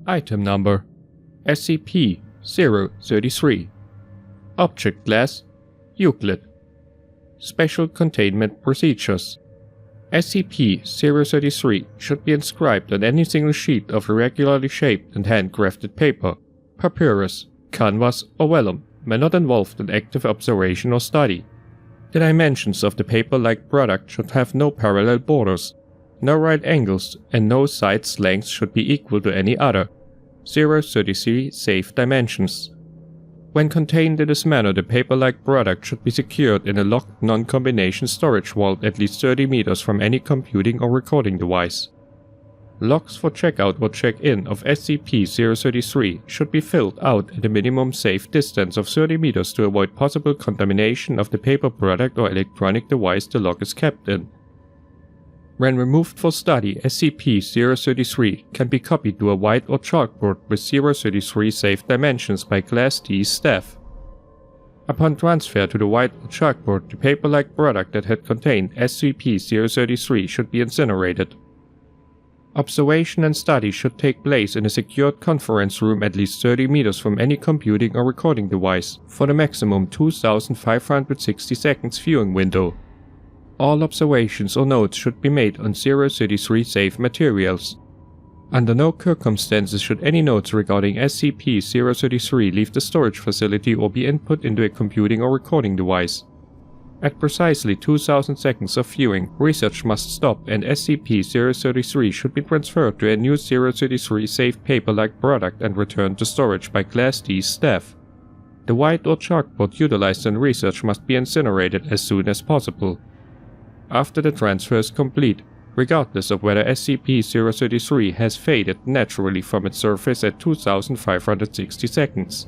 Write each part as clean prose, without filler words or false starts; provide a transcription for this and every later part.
Item Number SCP-033 Object Class Euclid Special Containment Procedures SCP-033 should be inscribed on any single sheet of irregularly shaped and handcrafted paper, papyrus, canvas, or vellum when not involved in active observation or study. The dimensions of the paper-like product should have no parallel borders, no right angles, and no sides lengths should be equal to any other. 033 safe dimensions. When contained in this manner, the paper-like product should be secured in a locked non-combination storage vault at least 30 meters from any computing or recording device. Logs for checkout or check-in of SCP-033 should be filled out at a minimum safe distance of 30 meters to avoid possible contamination of the paper product or electronic device the log is kept in. When removed for study, SCP-033 can be copied to a white or chalkboard with 033 safe dimensions by Class D staff. Upon transfer to the white or chalkboard, the paper-like product that had contained SCP-033 should be incinerated. Observation and study should take place in a secured conference room at least 30 meters from any computing or recording device for the maximum 2,560 seconds viewing window. All observations or notes should be made on 033 safe materials. Under no circumstances should any notes regarding SCP-033 leave the storage facility or be input into a computing or recording device. At precisely 2,000 seconds of viewing, research must stop and SCP-033 should be transferred to a new 033 safe paper-like product and returned to storage by Class D staff. The white or chalkboard utilized in research must be incinerated as soon as possible. After the transfer is complete, regardless of whether SCP-033 has faded naturally from its surface at 2,560 seconds.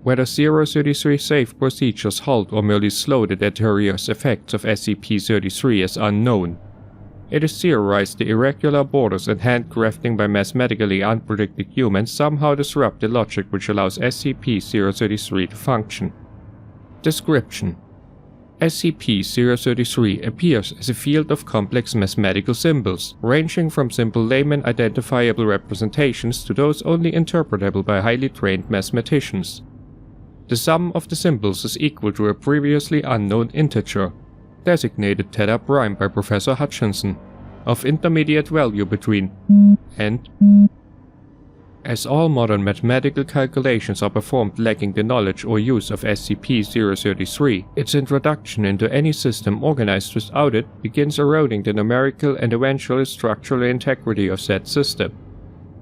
Whether 033 safe procedures halt or merely slow the deleterious effects of SCP-033 is unknown. It is theorized the irregular borders and handcrafting by mathematically unpredicted humans somehow disrupt the logic which allows SCP-033 to function. Description: SCP-033 appears as a field of complex mathematical symbols, ranging from simple layman identifiable representations to those only interpretable by highly trained mathematicians. The sum of the symbols is equal to a previously unknown integer, designated theta prime by Professor Hutchinson, of intermediate value between and. As all modern mathematical calculations are performed lacking the knowledge or use of SCP-033, its introduction into any system organized without it begins eroding the numerical and eventually structural integrity of said system.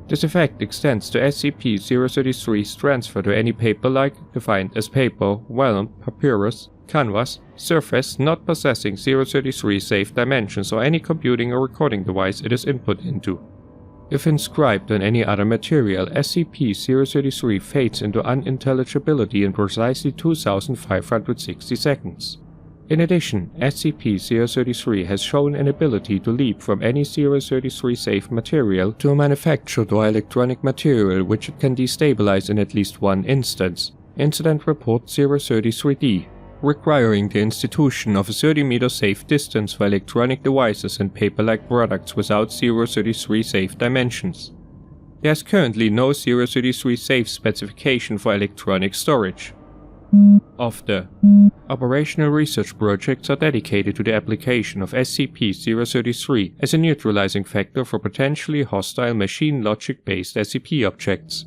This effect extends to SCP-033's transfer to any paper-like, defined as paper, vellum, papyrus, canvas, surface not possessing 033 safe dimensions or any computing or recording device it is input into. If inscribed on any other material, SCP-033 fades into unintelligibility in precisely 2,560 seconds. In addition, SCP-033 has shown an ability to leap from any 033 safe material to a manufactured or electronic material which it can destabilize in at least one instance. Incident Report 033-D, requiring the institution of a 30-meter safe distance for electronic devices and paper-like products without 033 safe dimensions. There is currently no 033 safe specification for electronic storage. Of the operational research projects are dedicated to the application of SCP-033 as a neutralizing factor for potentially hostile machine logic-based SCP objects.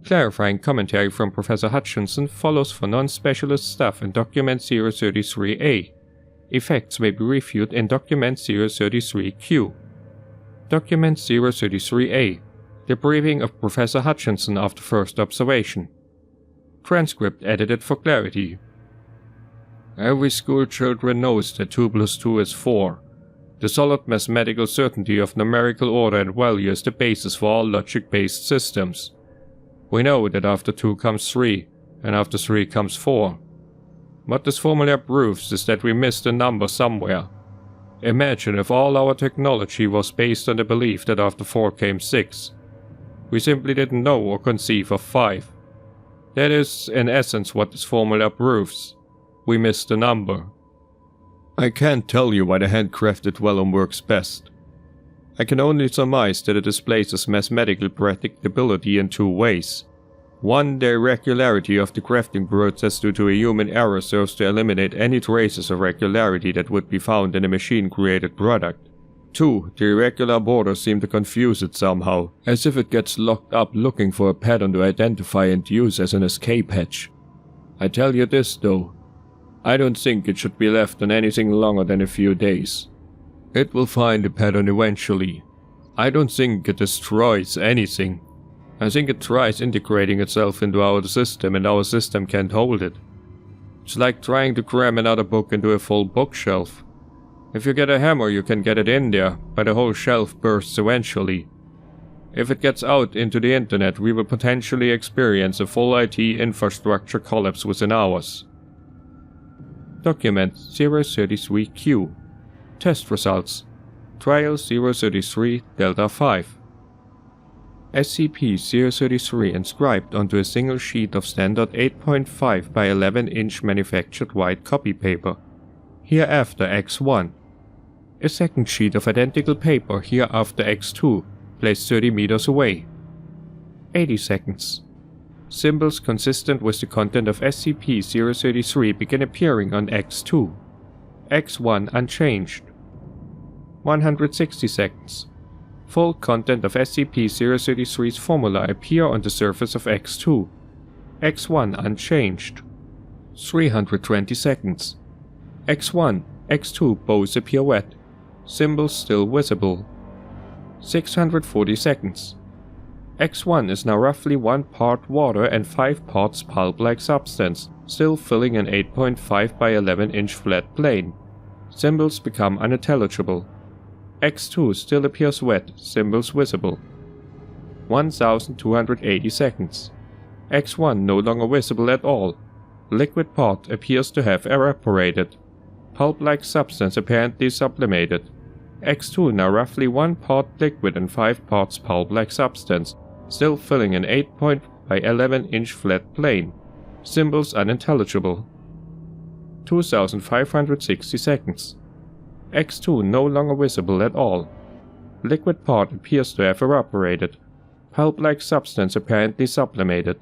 Clarifying commentary from Professor Hutchinson follows for non-specialist staff in Document 033-A. Effects may be reviewed in Document 033-Q. Document 033-A. Debriefing of Professor Hutchinson after first observation. Transcript edited for clarity. Every school children knows that 2 + 2 is 4. The solid mathematical certainty of numerical order and value is the basis for all logic-based systems. We know that after 2 comes 3, and after 3 comes 4. What this formula proves is that we missed a number somewhere. Imagine if all our technology was based on the belief that after 4 came 6. We simply didn't know or conceive of 5. That is, in essence, what this formula proves. We missed a number. I can't tell you why the handcrafted vellum works best. I can only surmise that it displaces mathematical predictability in two ways. One, the irregularity of the crafting process due to a human error serves to eliminate any traces of regularity that would be found in a machine-created product. 2. The irregular borders seem to confuse it somehow, as if it gets locked up looking for a pattern to identify and use as an escape hatch. I tell you this though, I don't think it should be left on anything longer than a few days. It will find a pattern eventually. I don't think it destroys anything. I think it tries integrating itself into our system and our system can't hold it. It's like trying to cram another book into a full bookshelf. If you get a hammer you can get it in there, but the whole shelf bursts eventually. If it gets out into the internet we will potentially experience a full IT infrastructure collapse within hours. Document 033Q. Test results. Trial 033 Delta 5. SCP-033 inscribed onto a single sheet of standard 8.5 by 11-inch manufactured white copy paper. Hereafter X1. A second sheet of identical paper hereafter X2, placed 30 meters away. 80 seconds. Symbols consistent with the content of SCP-033 begin appearing on X2. X1 unchanged. 160 seconds. Full content of SCP-033's formula appear on the surface of X2. X1 unchanged. 320 seconds. X1, X2 both appear wet. Symbols still visible. 640 seconds. X1 is now roughly 1 part water and 5 parts pulp-like substance, still filling an 8.5 by 11-inch flat plane. Symbols become unintelligible. X2 still appears wet, symbols visible. 1280 seconds. X1 no longer visible at all. Liquid part appears to have evaporated. Pulp-like substance apparently sublimated. X2 now roughly 1 part liquid and 5 parts pulp-like substance, still filling an 8 by 11-inch flat plane. Symbols unintelligible. 2560 seconds. X2 no longer visible at all. Liquid part appears to have evaporated. Pulp-like substance apparently sublimated.